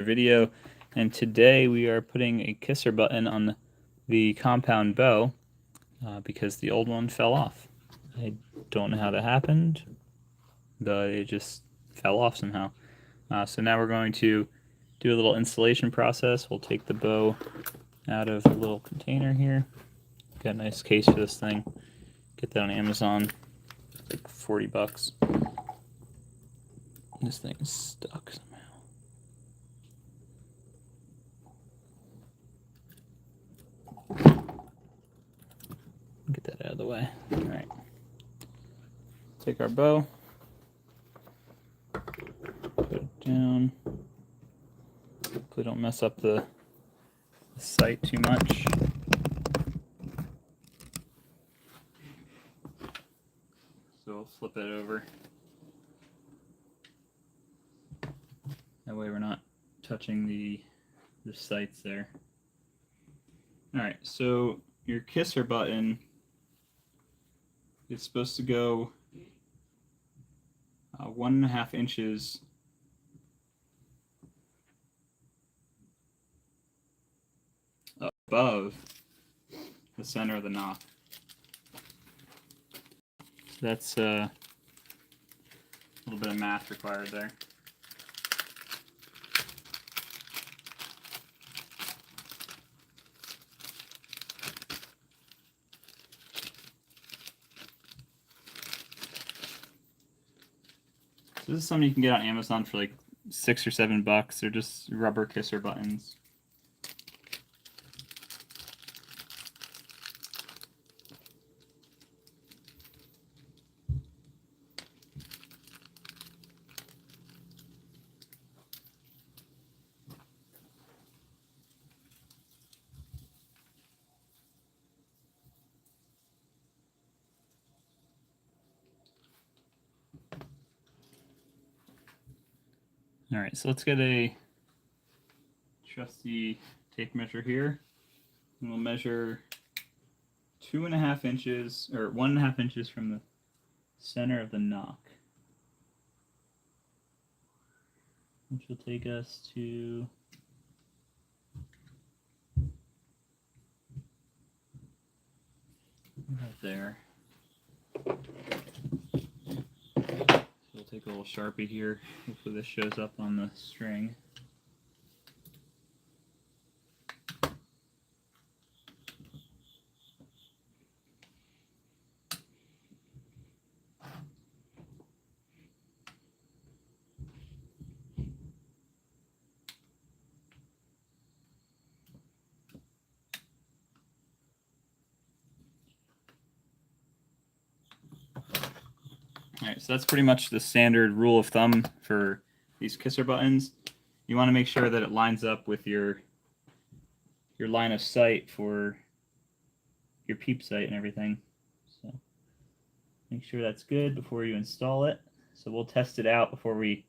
video, and today we are putting a kisser button on the compound bow because the old one fell off. I don't know how that happened, but it just fell off somehow. So now we're going to do a little installation process. We'll take the bow out of a little container here. Got a nice case for this thing. Get that on Amazon. It's like 40 bucks. This thing is stuck somehow. Get that out of the way. All right. Take our bow. Put it down. Hopefully don't mess up the sight too much. So we'll flip it over. That way we're not touching the sights there. Alright, so your kisser button is supposed to go 1.5 inches above the center of the knock. So that's a little bit of math required there. So this is something you can get on Amazon for like $6 or $7. They're just rubber kisser buttons. All right, so let's get a trusty tape measure here. And we'll measure 2.5 inches, or 1.5 inches from the center of the knock. Which will take us to right there. We'll take a little Sharpie here. Hopefully this shows up on the string. Alright, so that's pretty much the standard rule of thumb for these kisser buttons. You want to make sure that it lines up with your line of sight for your peep sight and everything. So make sure that's good before you install it. So we'll test it out before we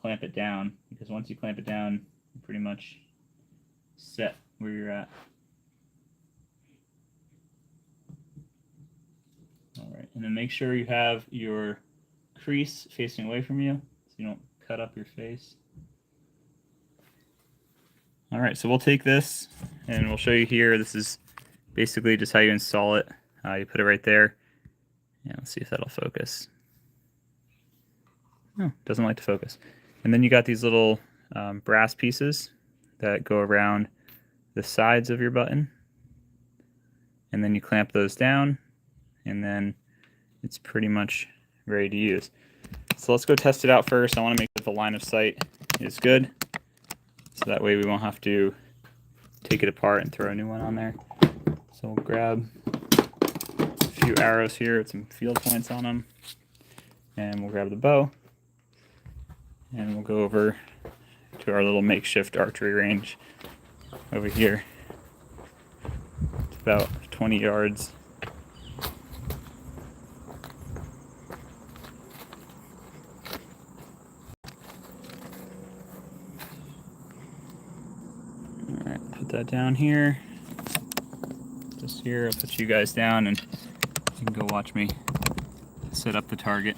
clamp it down, because once you clamp it down, you're pretty much set where you're at. Alright, and then make sure you have your crease facing away from you so you don't cut up your face. Alright, so we'll take this and we'll show you here. This is basically just how you install it. You put it right there. Yeah, let's see if that'll focus. Oh, doesn't like to focus. And then you got these little brass pieces that go around the sides of your button. And then you clamp those down, and then it's pretty much ready to use. So let's go test it out first. I want to make sure the line of sight is good, so that way we won't have to take it apart and throw a new one on there. So we'll grab a few arrows here with some field points on them, and we'll grab the bow, and we'll go over to our little makeshift archery range over here. It's about 20 yards. Alright, put that down here. Just here, I'll put you guys down and you can go watch me set up the target.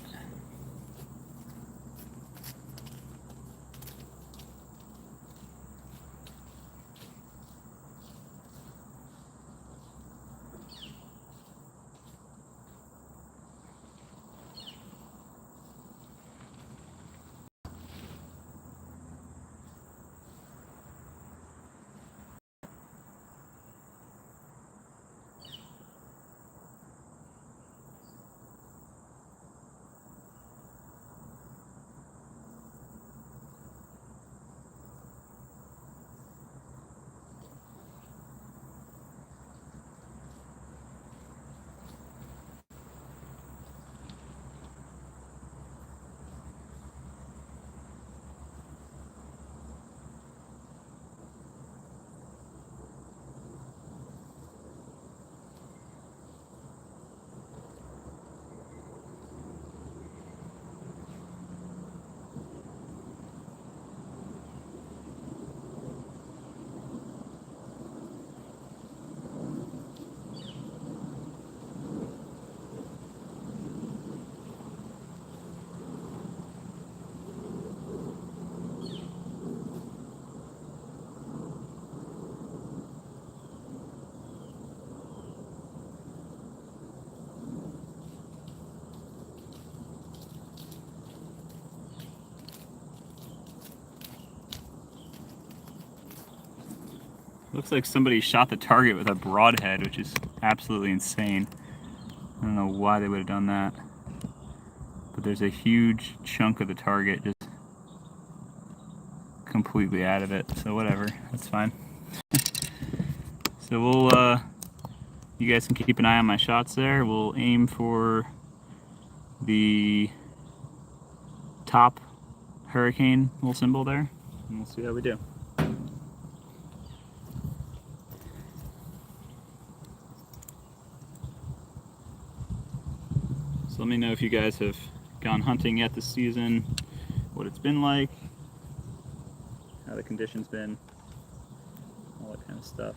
Looks like somebody shot the target with a broadhead, which is absolutely insane. I don't know why they would have done that. But there's a huge chunk of the target just completely out of it. So whatever, that's fine. So we'll, you guys can keep an eye on my shots there. We'll aim for the top hurricane little symbol there, and we'll see how we do. So let me know if you guys have gone hunting yet this season, what it's been like, how the conditions been, all that kind of stuff.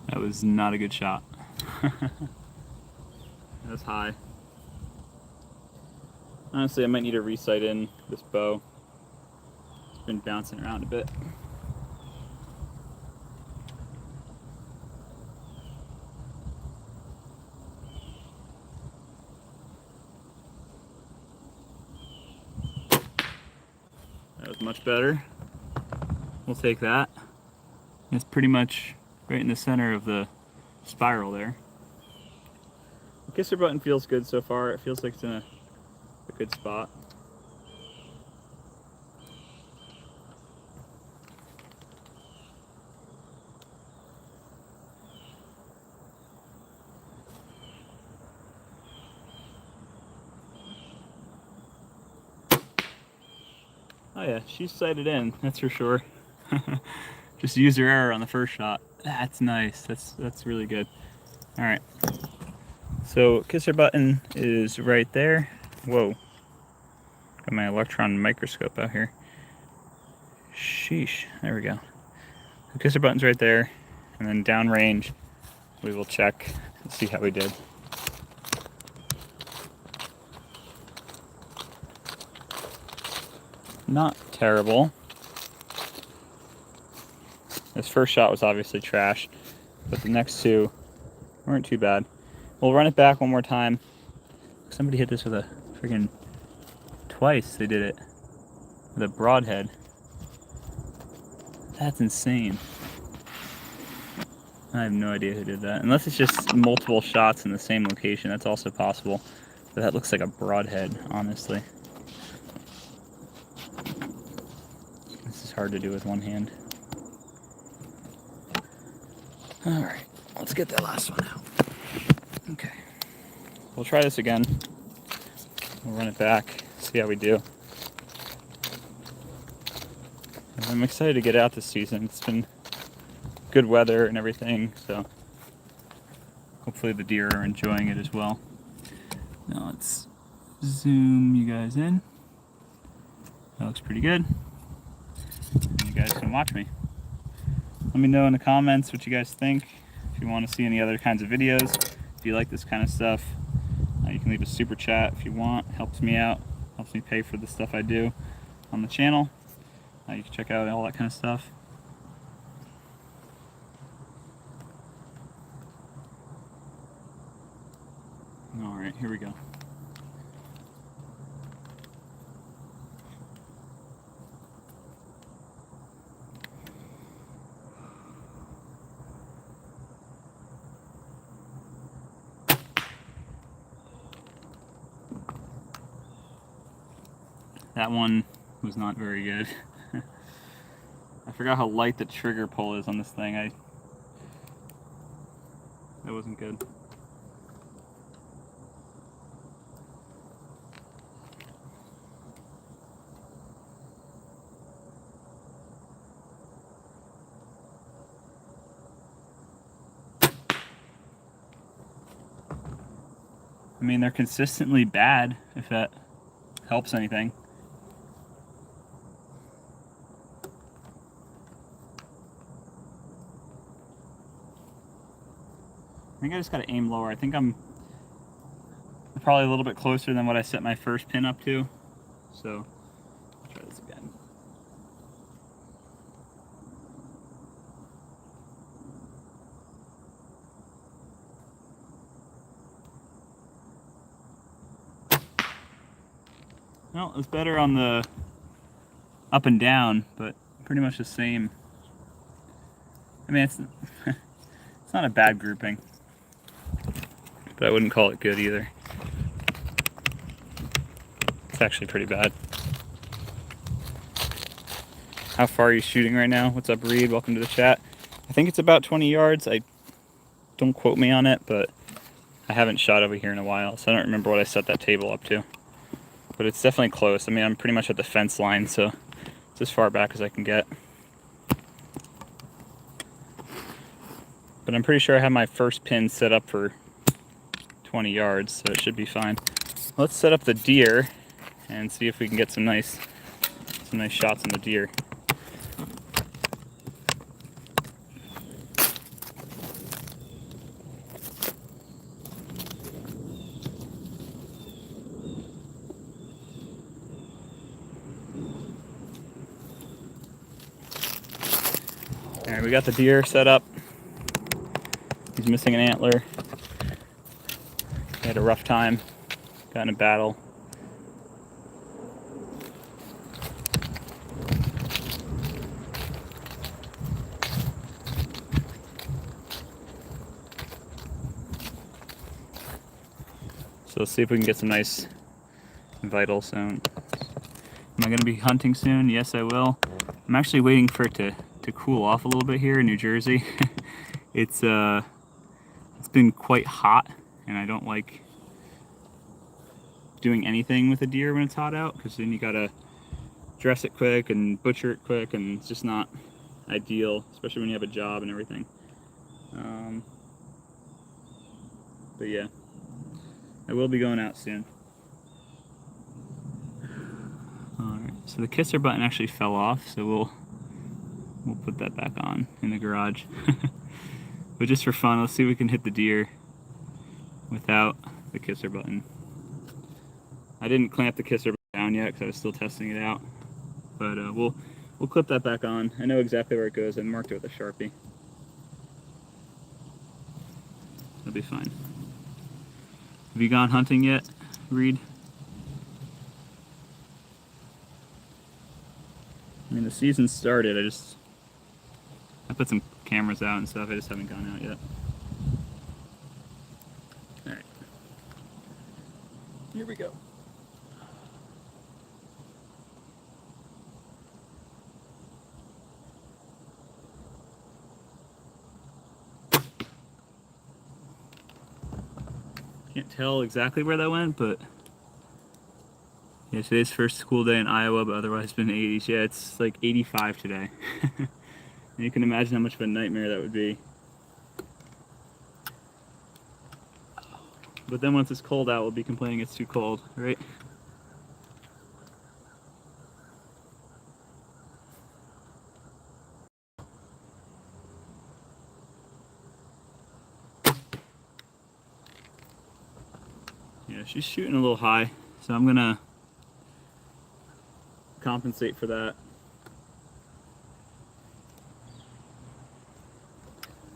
That was not a good shot. That was high. Honestly, I might need to re-sight in this bow. It's been bouncing around a bit. That was much better. We'll take that. It's pretty much right in the center of the spiral there. The kisser button feels good so far. It feels like it's in a good spot. Oh yeah, she's sighted in, that's for sure. Just user error on the first shot. That's nice. That's really good. All right. So kisser button is right there. Whoa. Got my electron microscope out here. Sheesh. There we go. The kisser button's right there, and then downrange we will check and see how we did. Not terrible. This first shot was obviously trash, but the next two weren't too bad. We'll run it back one more time. Somebody hit this with a freaking, twice they did it with a broadhead. That's insane. I have no idea who did that. Unless it's just multiple shots in the same location, that's also possible. But that looks like a broadhead, honestly. This is hard to do with one hand. Alright, let's get that last one out. Okay. We'll try this again. We'll run it back, see how we do. And I'm excited to get out this season. It's been good weather and everything, so hopefully the deer are enjoying it as well. Now let's zoom you guys in. That looks pretty good. And you guys can watch me. Let me know in the comments what you guys think. If you want to see any other kinds of videos, if you like this kind of stuff, you can leave a super chat if you want. Helps me out, helps me pay for the stuff I do on the channel. You can check out all that kind of stuff. All right, here we go. That one was not very good. I forgot how light the trigger pull is on this thing. That wasn't good. I mean, they're consistently bad, if that helps anything. I think I just got to aim lower. I think I'm probably a little bit closer than what I set my first pin up to. So, let's try this again. Well, it's better on the up and down, but pretty much the same. I mean, it's it's not a bad grouping, but I wouldn't call it good either. It's actually pretty bad. How far are you shooting right now? What's up, Reed? Welcome to the chat. I think it's about 20 yards. Don't quote me on it, but I haven't shot over here in a while, so I don't remember what I set that table up to. But it's definitely close. I mean, I'm pretty much at the fence line, so it's as far back as I can get. But I'm pretty sure I have my first pin set up for 20 yards, so it should be fine. Let's set up the deer and see if we can get some nice shots on the deer. All right, we got the deer set up. He's missing an antler. He had a rough time, got in a battle. So let's see if we can get some nice vital sound. Am I going to be hunting soon? Yes, I will. I'm actually waiting for it to cool off a little bit here in New Jersey. It's been quite hot, and I don't like doing anything with a deer when it's hot out, because then you gotta dress it quick and butcher it quick, and it's just not ideal, especially when you have a job and everything. But yeah, I will be going out soon. Alright, so the kisser button actually fell off, so we'll put that back on in the garage. But just for fun, let's see if we can hit the deer without the kisser button. I didn't clamp the kisser down yet because I was still testing it out. But we'll clip that back on. I know exactly where it goes. I marked it with a Sharpie. It'll be fine. Have you gone hunting yet, Reed? I mean, the season started. I put some cameras out and stuff. I just haven't gone out yet. All right. Here we go. Can't tell exactly where that went, but yeah, today's first school day in Iowa, but otherwise it's been 80s. Yeah, it's like 85 today. And you can imagine how much of a nightmare that would be. But then once it's cold out, we'll be complaining it's too cold, right? Yeah, she's shooting a little high, so I'm gonna compensate for that.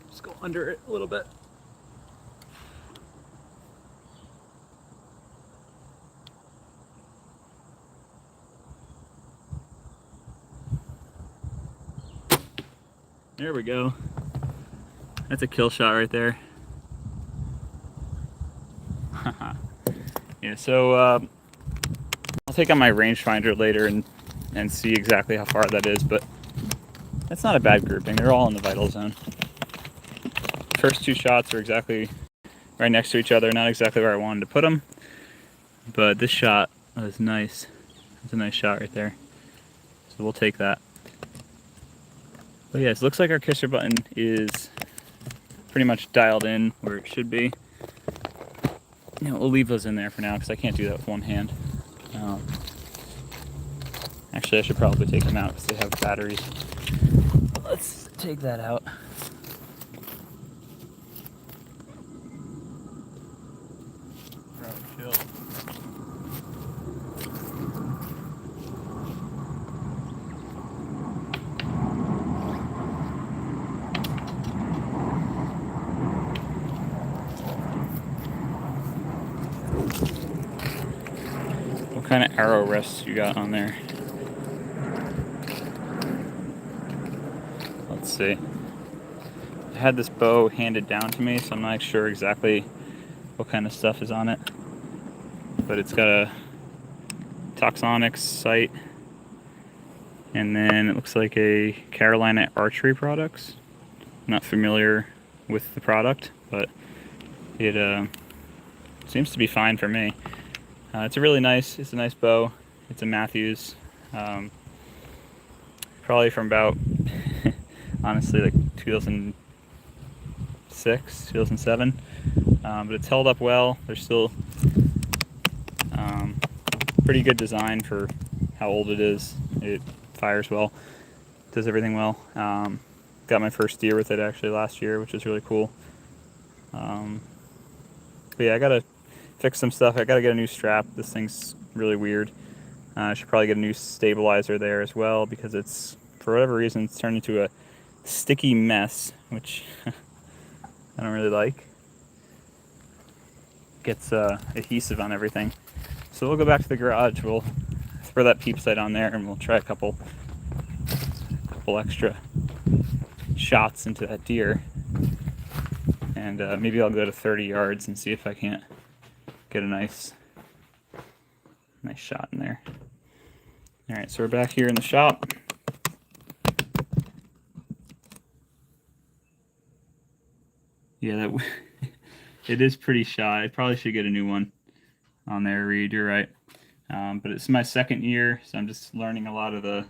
Just go under it a little bit. There we go. That's a kill shot right there. Yeah, so I'll take out my rangefinder later and see exactly how far that is, but that's not a bad grouping. They're all in the vital zone. First two shots are exactly right next to each other, not exactly where I wanted to put them, but this shot was nice. It's a nice shot right there, so we'll take that. But yeah, it looks like our kisser button is pretty much dialed in where it should be. You know, we'll leave those in there for now because I can't do that with one hand. Actually, I should probably take them out because they have batteries. Let's take that out. kind of arrow rests you got on there? Let's see. I had this bow handed down to me, so I'm not sure exactly what kind of stuff is on it. But it's got a Toxonics sight, and then it looks like a Carolina Archery Products. I'm not familiar with the product, but it seems to be fine for me. It's a nice bow. It's a Mathews, probably from about honestly like 2006, 2007. But it's held up well. There's still pretty good design for how old it is. It fires well, does everything well. Got my first deer with it actually last year, which is really cool. But yeah, I gotta fix some stuff. I gotta get a new strap. This thing's really weird. I should probably get a new stabilizer there as well, because it's, for whatever reason, it's turned into a sticky mess, which I don't really like. Gets adhesive on everything. So we'll go back to the garage. We'll throw that peep sight on there, and we'll try a couple extra shots into that deer. And maybe I'll go to 30 yards and see if I can't get a nice shot in there. All right, so we're back here in the shop. Yeah, it is pretty shy. I probably should get a new one on there, Reed. You're right. But it's my second year, so I'm just learning a lot of the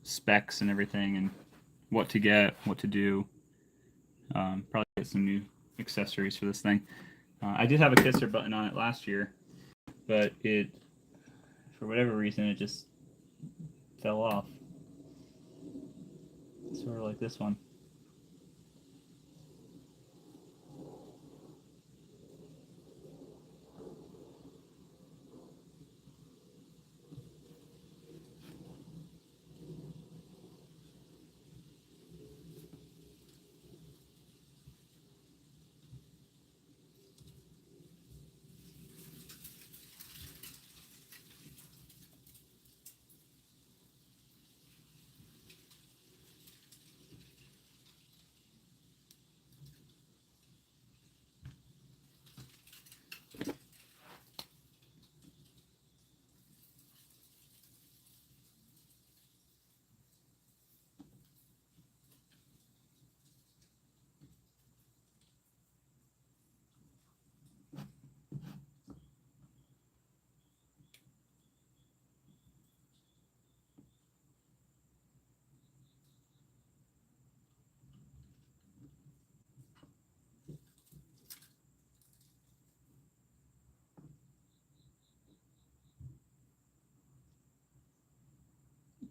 specs and everything, and what to get, what to do. Probably get some new accessories for this thing. I did have a kisser button on it last year, but it, for whatever reason, it just fell off. Sort of like this one.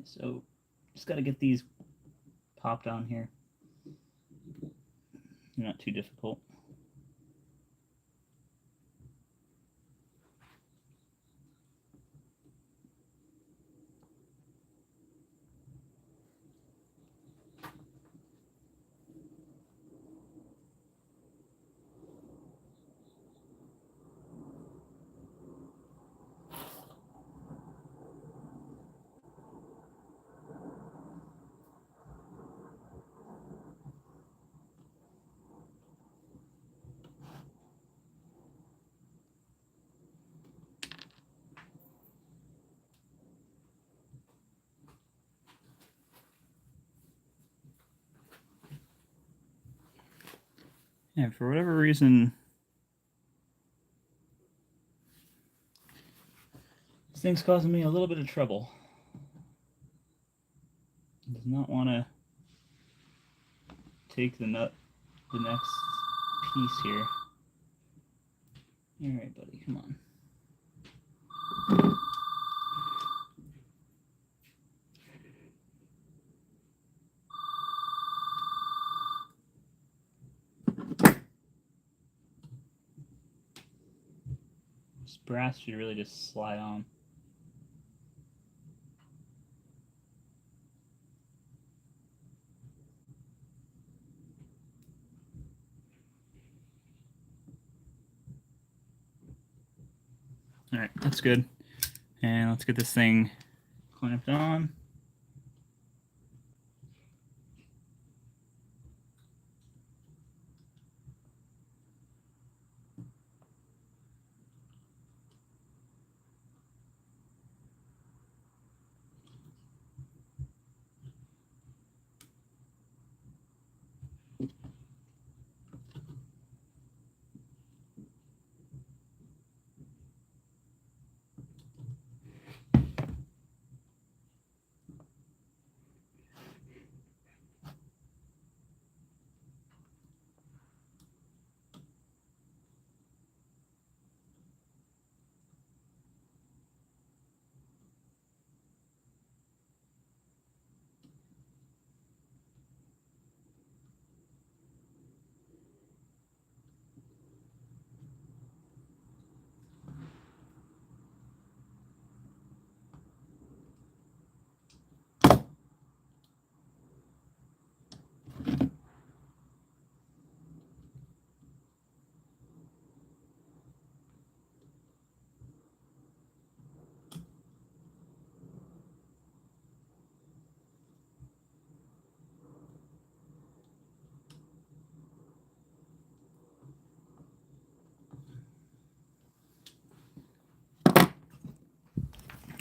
So just got to get these popped on here. They're not too difficult. And for whatever reason, this thing's causing me a little bit of trouble. It does not want to take the next piece here. All right, buddy, come on. This brass should really just slide on. All right, that's good. And let's get this thing clamped on.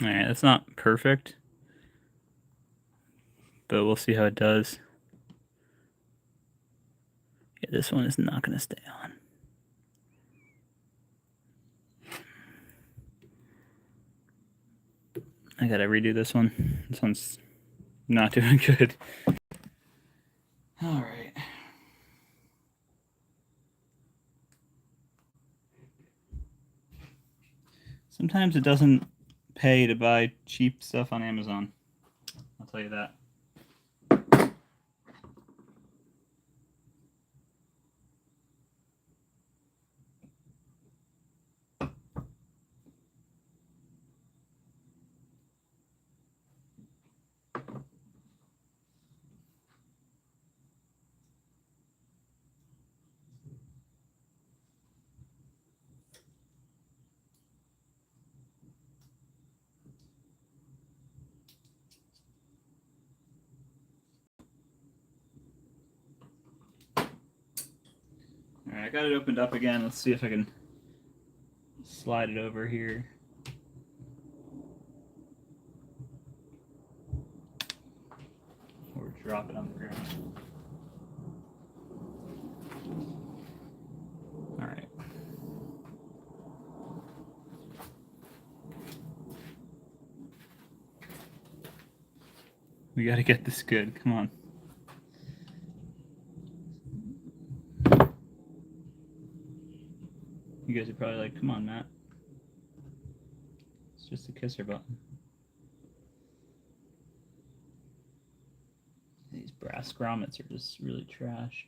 All right, that's not perfect, but we'll see how it does. Yeah, this one is not going to stay on. I got to redo this one. This one's not doing good. All right. Sometimes it doesn't pay to buy cheap stuff on Amazon. I'll tell you that. All right, I got it opened up again. Let's see if I can slide it over here. Or drop it on the ground. All right. We got to get this good. Come on. You guys are probably like, come on, Matt. It's just a kisser button. These brass grommets are just really trash.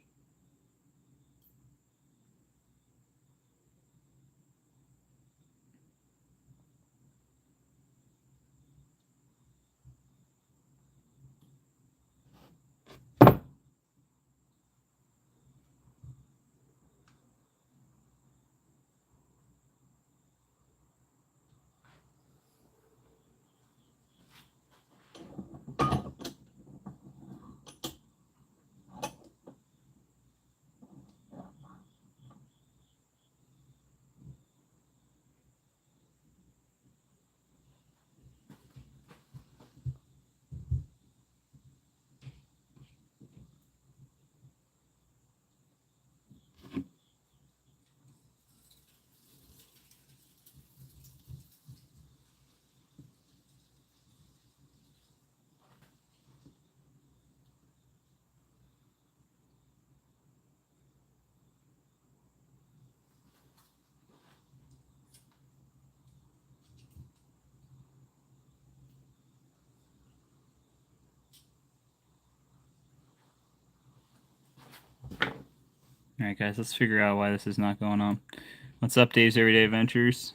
Alright guys, let's figure out why this is not going on. What's up, Dave's Everyday Adventures?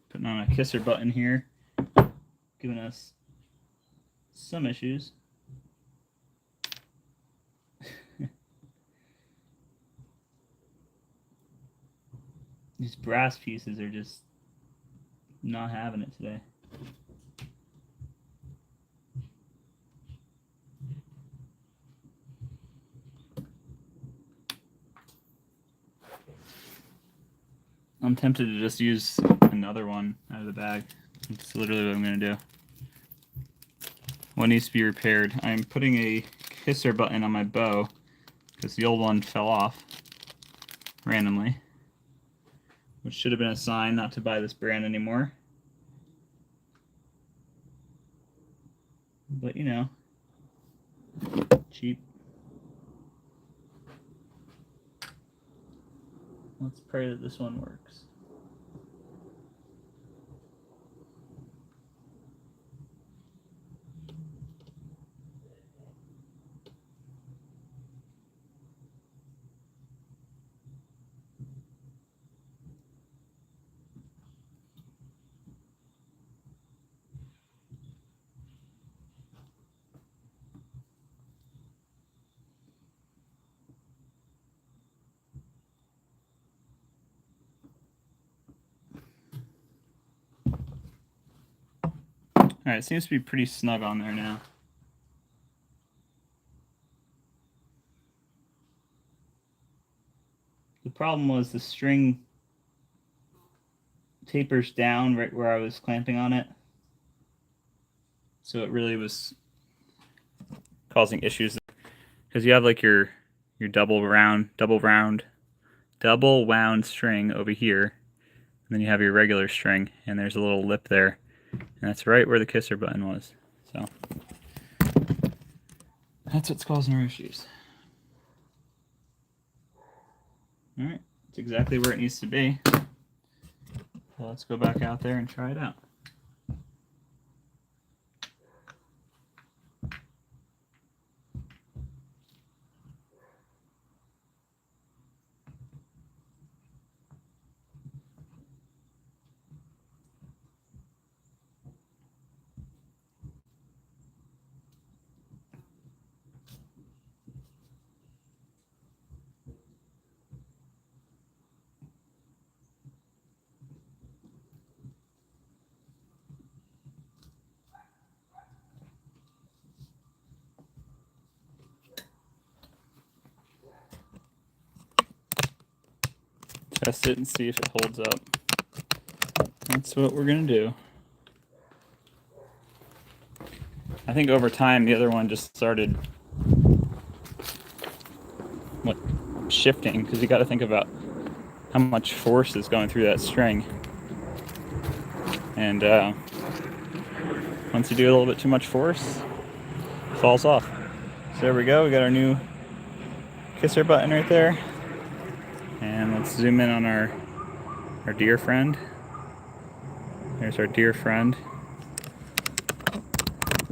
Putting on a kisser button here. Giving us some issues. These brass pieces are just not having it today. I'm tempted to just use another one out of the bag. That's literally what I'm going to do. What needs to be repaired? I'm putting a kisser button on my bow because the old one fell off randomly, which should have been a sign not to buy this brand anymore. But you know, cheap. Let's pray that this one works. Alright, it seems to be pretty snug on there now. The problem was the string tapers down right where I was clamping on it. So it really was causing issues. Because you have like your double wound string over here. And then you have your regular string, and there's a little lip there. And that's right where the kisser button was. So that's what's causing our issues. Alright, it's exactly where it needs to be. So let's go back out there and try it out. Test it and see if it holds up. That's what we're gonna do. I think over time the other one just started shifting, because you got to think about how much force is going through that string. And once you do a little bit too much force, it falls off. So there we go, we got our new kisser button right there. And let's zoom in on our dear friend. There's our dear friend.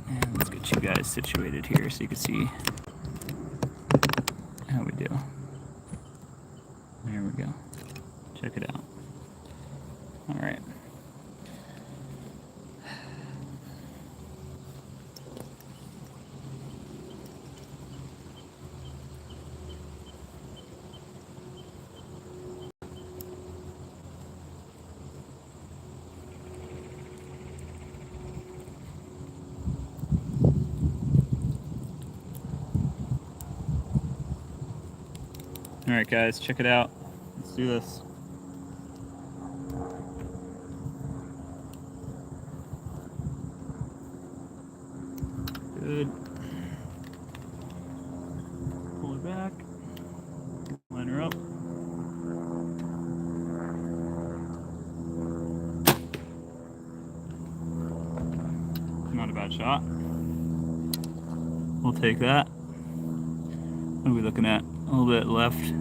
And let's get you guys situated here so you can see how we do. There we go. Check it out. All right. All right, guys, check it out. Let's do this. Good. Pull her back. Line her up. Not a bad shot. We'll take that. What are we looking at? A little bit left.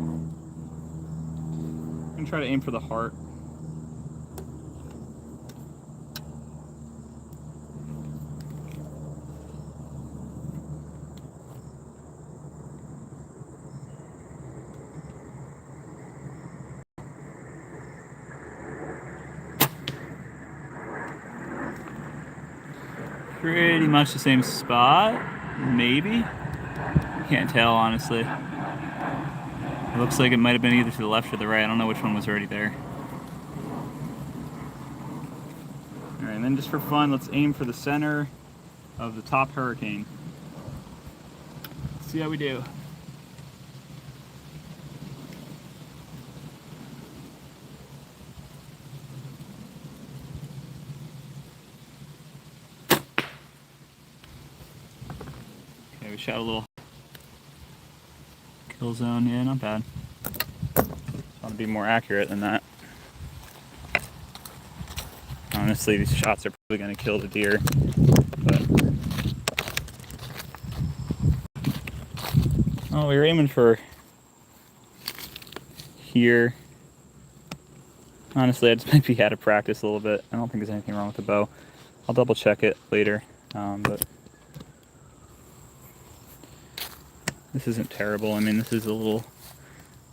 I'm gonna try to aim for the heart. Pretty much the same spot, maybe. Can't tell, honestly. It looks like it might have been either to the left or the right. I don't know which one was already there. and then just for fun, let's aim for the center of the top hurricane. Let's see how we do. Okay, we shot a little kill zone. Yeah, not bad. Just want to be more accurate than that. Honestly, these shots are probably going to kill the deer, but oh, we were aiming for here. Honestly, I just might be out of practice a little bit. I don't think there's anything wrong with the bow. I'll double check it later, but this isn't terrible. I mean, this is a little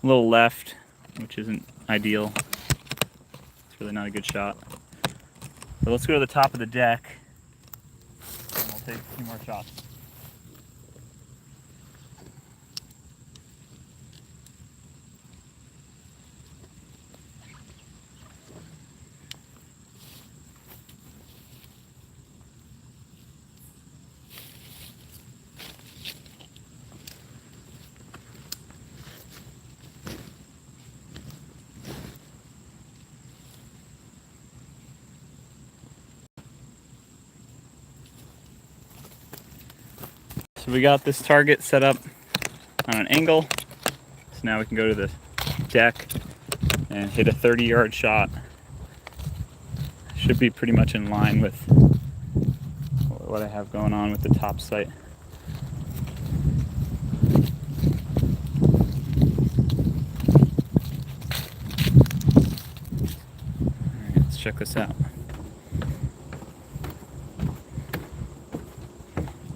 left, which isn't ideal. It's really not a good shot. But let's go to the top of the deck, and we'll take a few more shots. So we got this target set up on an angle. So now we can go to the deck and hit a 30-yard shot. Should be pretty much in line with what I have going on with the top sight. Alright, let's check this out.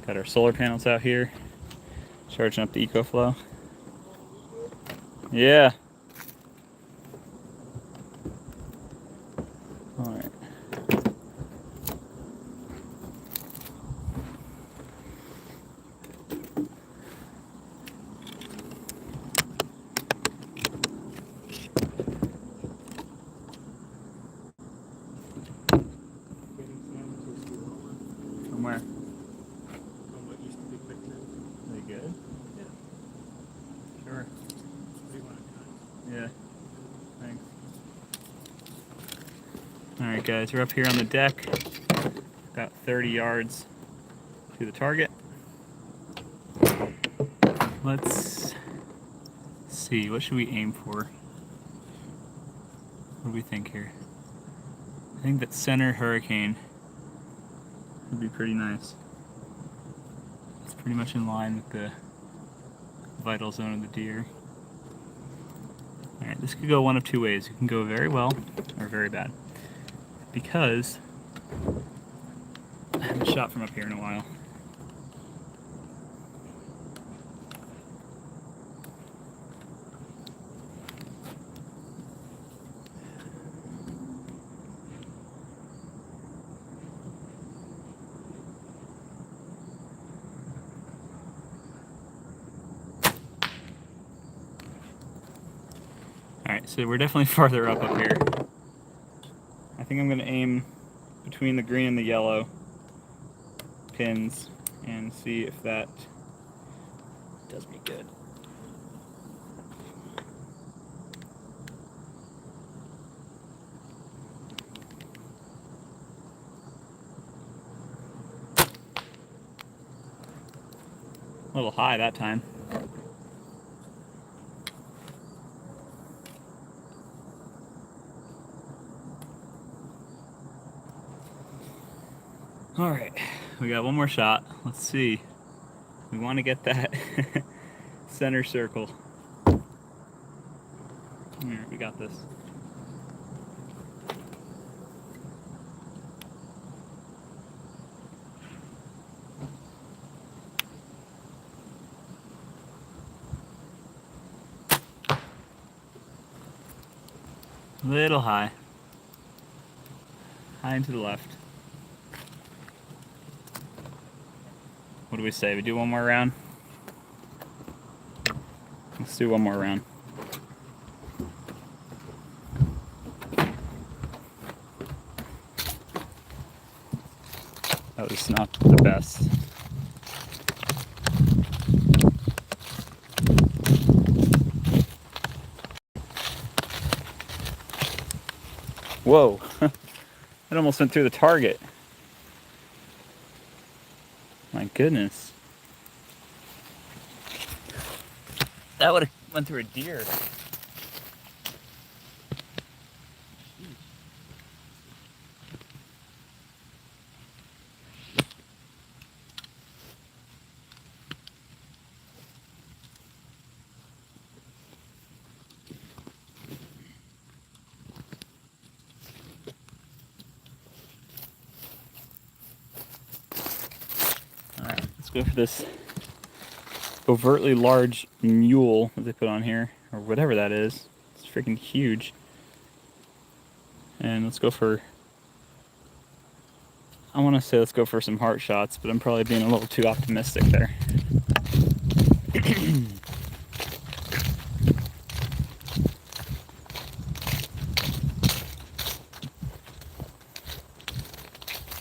Got our solar panels out here, charging up the EcoFlow. Yeah. All right. From where? Good? Yeah. Sure. What do you want to Yeah. Thanks. Alright guys, we're up here on the deck. About 30 yards to the target. Let's see, what should we aim for? What do we think here? I think that center hurricane would be pretty nice. It's pretty much in line with the vital zone of the deer. Alright, this could go one of two ways. It can go very well or very bad. Because I haven't shot from up here in a while. Alright, so we're definitely farther up here. I think I'm going to aim between the green and the yellow pins and see if that does me good. A little high that time. All right, we got one more shot. Let's see. We want to get that center circle. Here, we got this. A little high. High and to the left. What do we say? We do one more round? Let's do one more round. just not the best. Whoa, that almost went through the target. My goodness. That would have went through a deer. Alright, let's go for this overtly large mule that they put on here, or whatever that is. It's freaking huge. And let's go for, I want to say let's go for some heart shots, but I'm probably being a little too optimistic there.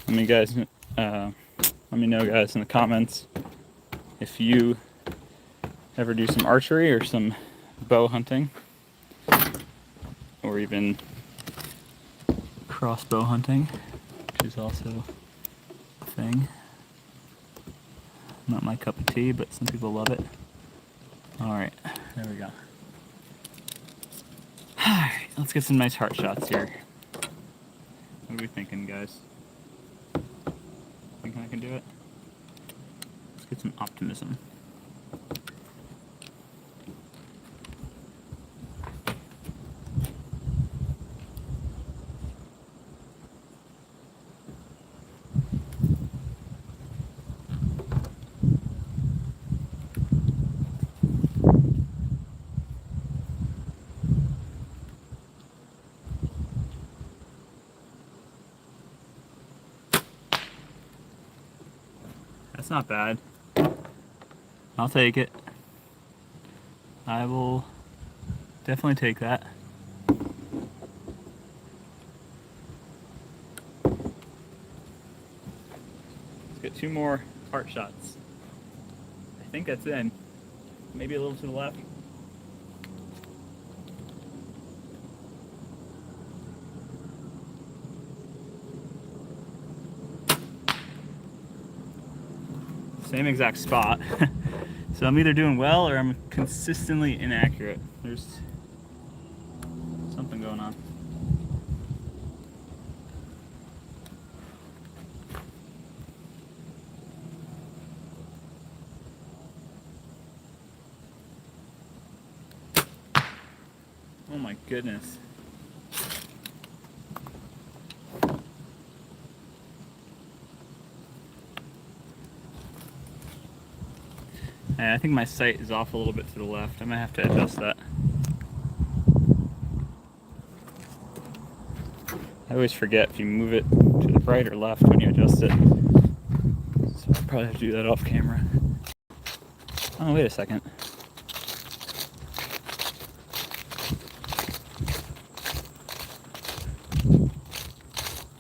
Let me know, guys, in the comments if you ever do some archery or some bow hunting, or even crossbow hunting, which is also a thing. Not my cup of tea, but some people love it. Alright, there we go. Alright, let's get some nice heart shots here. What are we thinking, guys? Thinking I can do it? Let's get some optimism. That's not bad. I'll take it. I will definitely take that. Let's get 2 more heart shots. I think that's in. Maybe a little to the left. Same exact spot. So I'm either doing well or I'm consistently inaccurate. There's something going on. Oh my goodness. And I think my sight is off a little bit to the left. I might have to adjust that. I always forget if you move it to the right or left when you adjust it. So I'll probably have to do that off camera. Oh, wait a second.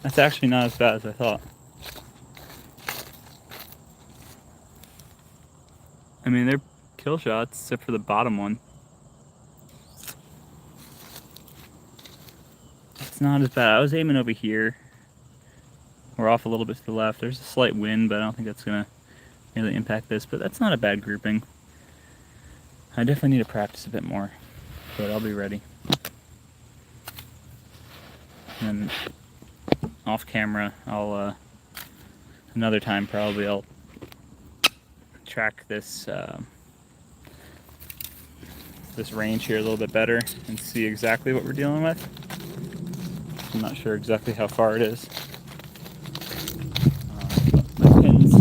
That's actually not as bad as I thought. I mean, they're kill shots, except for the bottom one. It's not as bad. I was aiming over here. We're off a little bit to the left. There's a slight wind, but I don't think that's going to really impact this. But that's not a bad grouping. I definitely need to practice a bit more, but I'll be ready. And off camera, I'll, another time probably, I'll track this this range here a little bit better and see exactly what we're dealing with. I'm not sure exactly how far it is. My pins,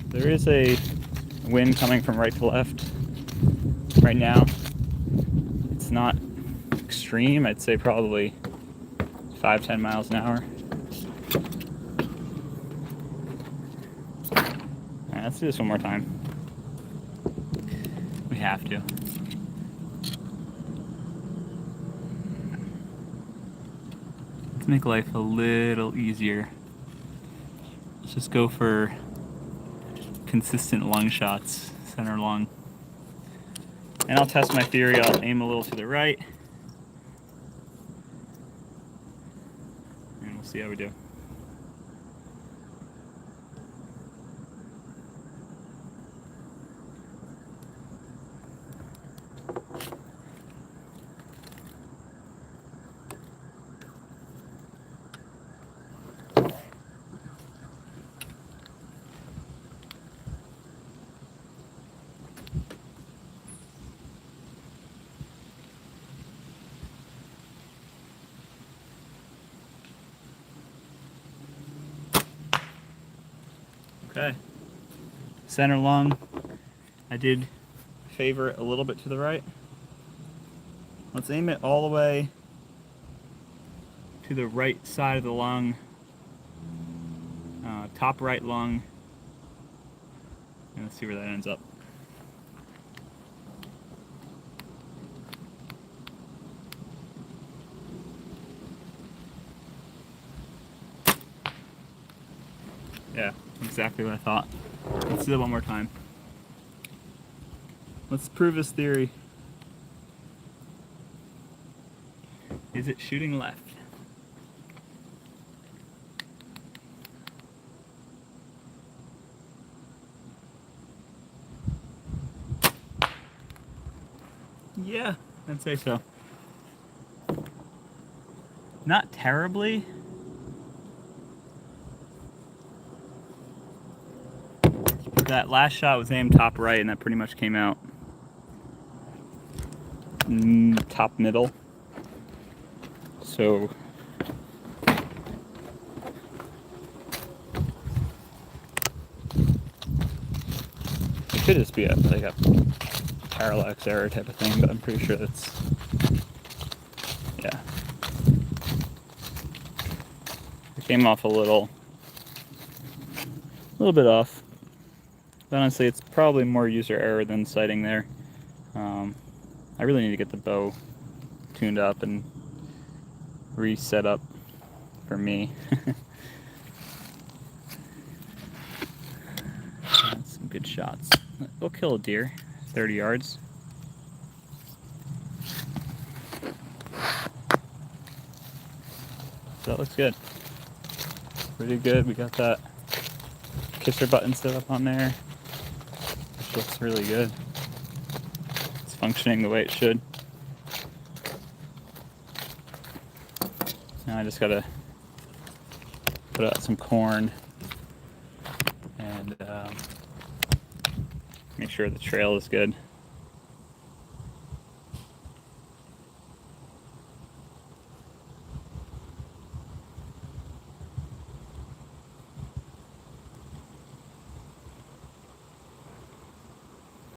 there is a wind coming from right to left right now. It's not extreme. I'd say probably 5-10 miles an hour. All right, let's do this one more time. We have to. Let's make life a little easier. Just go for consistent lung shots, center lung. And I'll test my theory. I'll aim a little to the right. And we'll see how we do. Okay. Center lung. I did favor it a little bit to the right. Let's aim it all the way to the right side of the lung, top right lung, and let's see where that ends up. Yeah, exactly what I thought. Let's do it one more time. Let's prove his theory. Is it shooting left? Yeah, I'd say so. Not terribly. That last shot was aimed top right, and that pretty much came out top middle. So it could just be like a parallax error type of thing, but I'm pretty sure that's, yeah. It came off a little bit off. But honestly, it's probably more user error than sighting there. I really need to get the bow tuned up and reset up for me. That's some good shots. We'll kill a deer, 30 yards. So that looks good. Pretty good. We got that kisser button set up on there, which looks really good. It's functioning the way it should. Now I just gotta put out some corn and make sure the trail is good.